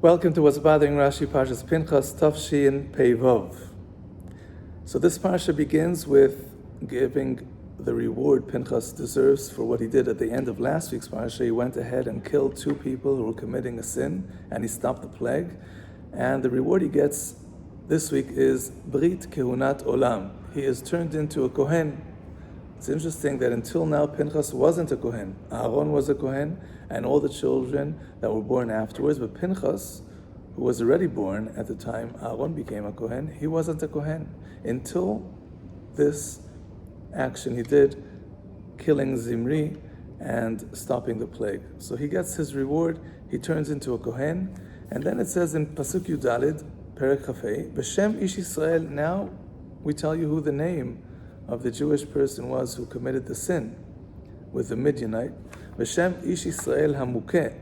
Welcome to What's Bothering Rashi, Parsha's Pנחas, Tafshin Pei-Vov. So this Parsha begins with giving the reward Pנחas deserves for what he did at the end of last week's Parsha. He went ahead and killed two people who were committing a sin, and he stopped the plague. And the reward he gets this week is Brit Kehunat Olam. He is turned into a Kohen. It's interesting that until now Pנחas wasn't a Kohen. Aaron was a Kohen, and all the children that were born afterwards. But Pנחas, who was already born at the time Aaron became a Kohen, he wasn't a Kohen until this action he did, killing Zimri and stopping the plague. So he gets his reward, he turns into a Kohen, and then it says in Pasuk Yudalid, Perek Chafei, B'Shem Ish Yisrael, now we tell you who the name of the Jewish person was who committed the sin with the Midianite. B'Shem Ish Yisrael HaMukeh,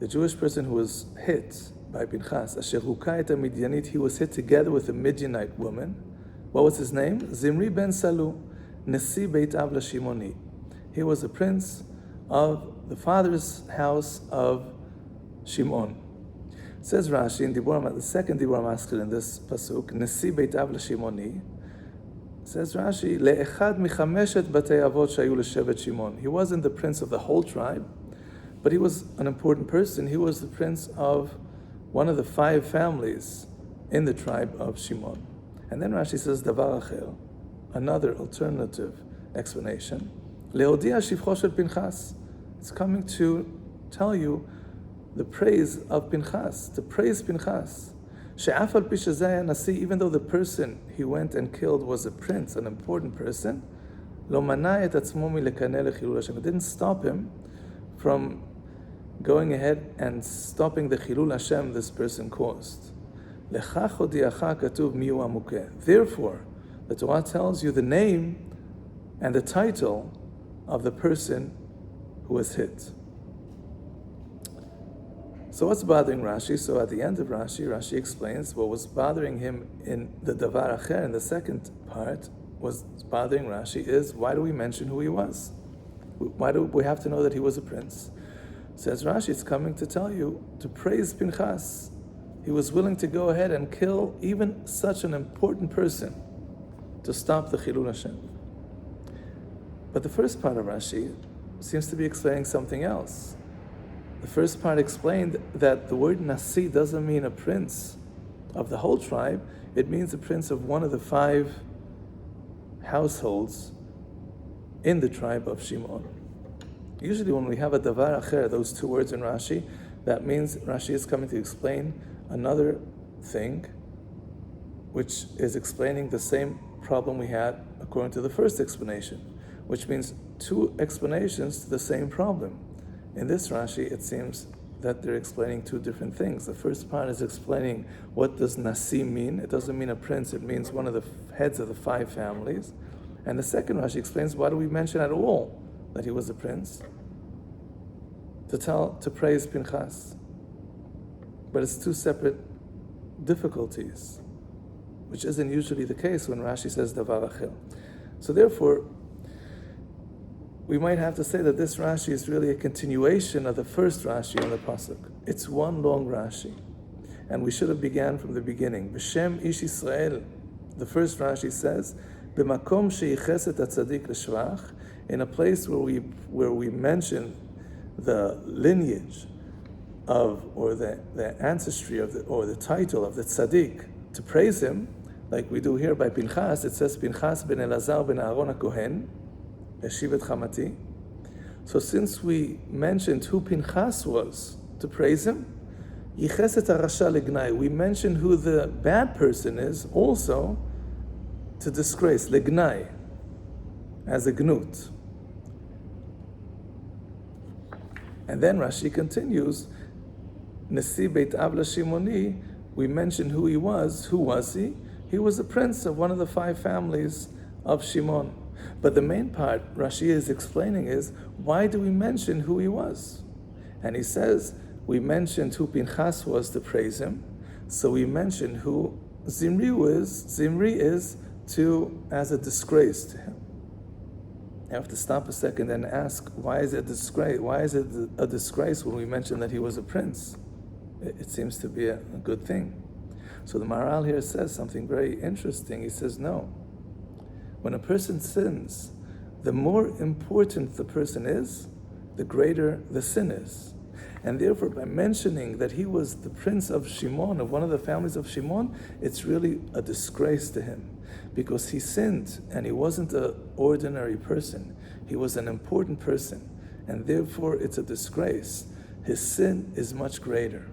the Jewish person who was hit by Pנחas, Asher Hukah et HaMidyanit, he was hit together with a Midianite woman. What was his name? Zimri ben Salu, Nesi Beit Av Shimoni. He was a prince of the father's house of Shimon. It says Rashi in the second Dibur Maskil in this pasuk, Nesi Beit Av Shimoni. Says Rashi, Le'echad michameshet batei avot shayu l'shevet Shimon. He wasn't the prince of the whole tribe, but he was an important person. He was the prince of one of the 5 families in the tribe of Shimon. And then Rashi says, Davar acher, another alternative explanation. Leodia shivcho shel Pנחas. It's coming to tell you the praise of Pנחas, to praise Pנחas. Even though the person he went and killed was a prince, an important person, it didn't stop him from going ahead and stopping the Chilul Hashem this person caused. Therefore, the Torah tells you the name and the title of the person who was hit. So what's bothering Rashi? So at the end of Rashi explains what was bothering him in the Davar Acher, in the second part, was bothering Rashi is, why do we mention who he was? Why do we have to know that he was a prince? Says Rashi, it's coming to tell you, to praise Pנחas. He was willing to go ahead and kill even such an important person to stop the Chilul Hashem. But the first part of Rashi seems to be explaining something else. The first part explained that the word Nasi doesn't mean a prince of the whole tribe, it means a prince of one of the 5 households in the tribe of Shimon. Usually when we have a Davar Acher, those 2 words in Rashi, that means Rashi is coming to explain another thing, which is explaining the same problem we had according to the first explanation, which means 2 explanations to the same problem. In this Rashi, it seems that they're explaining 2 different things. The first part is explaining what does Nasi mean. It doesn't mean a prince, it means one of the heads of the 5 families. And the second Rashi explains, why do we mention at all that he was a prince? To praise Pנחas. But it's 2 separate difficulties, which isn't usually the case when Rashi says Davar Acher. So therefore, we might have to say that this Rashi is really a continuation of the first Rashi on the Pasuk. It's one long Rashi. And we should have began from the beginning. B'Shem Ish Yisrael, the first Rashi says, B'makom sheyiches et hatzadik l'shvach, in a place where we mention the lineage of, or the ancestry of, or the title of the tzaddik, to praise him, like we do here by Pנחas. It says, Pנחas ben Elazar ben Aaron HaKohen, Eshivet Chamati. So since we mentioned who Pנחas was to praise him, Yiches et harasha legnai, we mentioned who the bad person is also to disgrace, legnai, as a gnut. And then Rashi continues, Nesi Beit Av Shimoni, we mentioned who he was. Who was he? He was a prince of one of the 5 families of Shimon. But the main part Rashi is explaining is, why do we mention who he was? And he says, we mentioned who Pנחas was to praise him, so we mentioned who Zimri is to, as a disgrace to him. You have to stop a second and ask, why is it a disgrace? Why is it a disgrace when we mention that he was a prince? it seems to be a good thing. So the Maharal here says something very interesting. He says, no. When a person sins, the more important the person is, the greater the sin is. And therefore, by mentioning that he was the prince of Shimon, of one of the families of Shimon, it's really a disgrace to him. Because he sinned, and he wasn't an ordinary person. He was an important person. And therefore, it's a disgrace. His sin is much greater.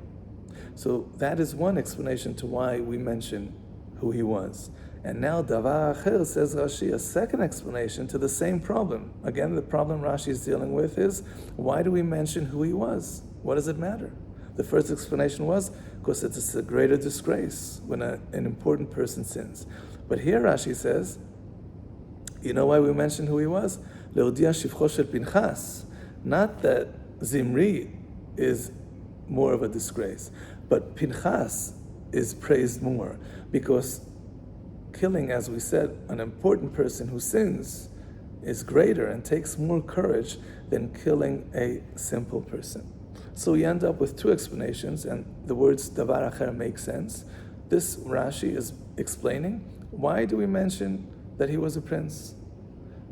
So that is one explanation to why we mention who he was. And now Davar Acher, says Rashi, a second explanation to the same problem. Again, the problem Rashi is dealing with is, why do we mention who he was? What does it matter? The first explanation was, because it's a greater disgrace when an important person sins. But here Rashi says, you know why we mention who he was? Leodia shivcho shel Pנחס. Not that Zimri is more of a disgrace, but Pנחas is praised more, because killing, as we said, an important person who sins is greater and takes more courage than killing a simple person. So we end up with two explanations, and the words Davar Acher make sense. This Rashi is explaining, why do we mention that he was a prince?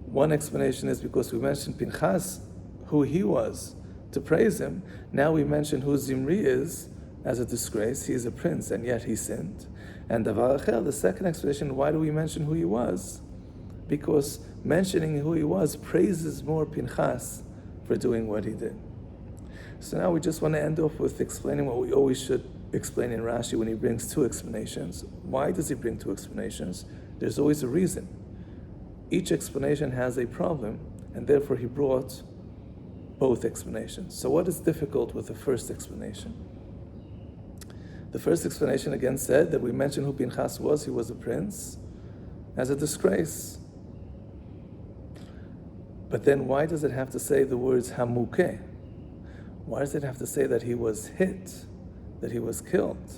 One explanation is because we mentioned Pנחas, who he was, to praise him. Now we mention who Zimri is as a disgrace. He is a prince, and yet he sinned. And Davar Acher, the second explanation, why do we mention who he was? Because mentioning who he was praises more Pנחas for doing what he did. So now we just want to end off with explaining what we always should explain in Rashi when he brings two explanations. Why does he bring two explanations? There's always a reason. Each explanation has a problem, and therefore he brought both explanations. So what is difficult with the first explanation? The first explanation again said that we mentioned who Pנחas was. He was a prince, as a disgrace. But then why does it have to say the words hamukeh? Why does it have to say that he was hit, that he was killed?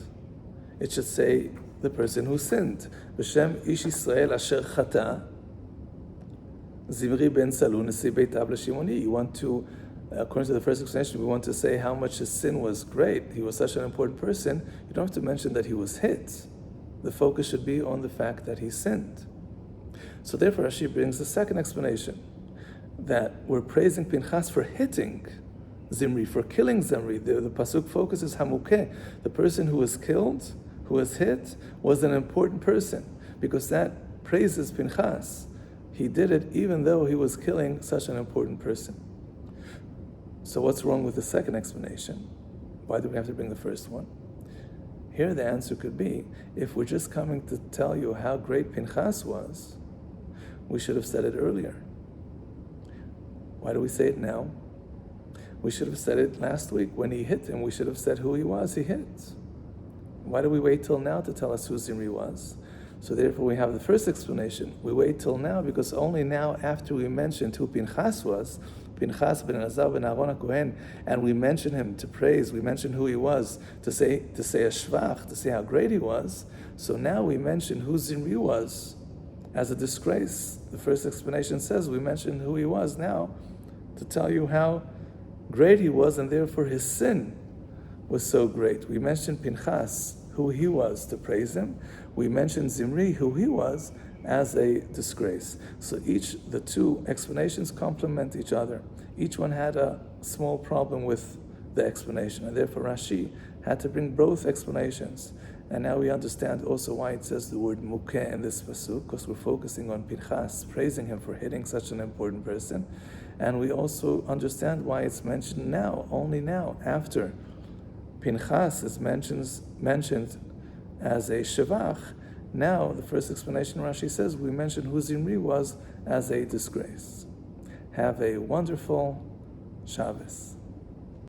It should say the person who sinned. B'shem ish Yisrael asher chata, Zimri ben Salu nesi beitav l'shimoni. You want to, according to the first explanation, we want to say how much his sin was great. He was such an important person. You don't have to mention that he was hit. The focus should be on the fact that he sinned. So therefore Rashi brings the second explanation, that we're praising Pנחas for hitting Zimri, for killing Zimri. The pasuk focuses hamukeh. The person who was killed, who was hit, was an important person, because that praises Pנחas. He did it even though he was killing such an important person. So what's wrong with the second explanation? Why do we have to bring the first one? Here the answer could be, if we're just coming to tell you how great Pנחas was, we should have said it earlier. Why do we say it now? We should have said it last week when he hit him. We should have said who he was he hit. Why do we wait till now to tell us who Zimri was? So therefore we have the first explanation. We wait till now because only now, after we mentioned who Pנחas was, Pנחas ben Elazar ben Aaron HaKohen, and we mention him to praise, we mention who he was, to say a shvach, to say how great he was. So now we mention who Zimri was as a disgrace. The first explanation says we mention who he was now to tell you how great he was, and therefore his sin was so great. We mentioned Pנחas, who he was, to praise him. We mentioned Zimri, who he was, as a disgrace. So the two explanations complement each other. Each one had a small problem with the explanation, and therefore Rashi had to bring both explanations. And now we understand also why it says the word mukeh in this pasuk, because we're focusing on Pנחas, praising him for hitting such an important person. And we also understand why it's mentioned now, only now, after Pנחas is mentioned as a shevach. Now, the first explanation Rashi says, we mention who Zimri was as a disgrace. Have a wonderful Shabbos.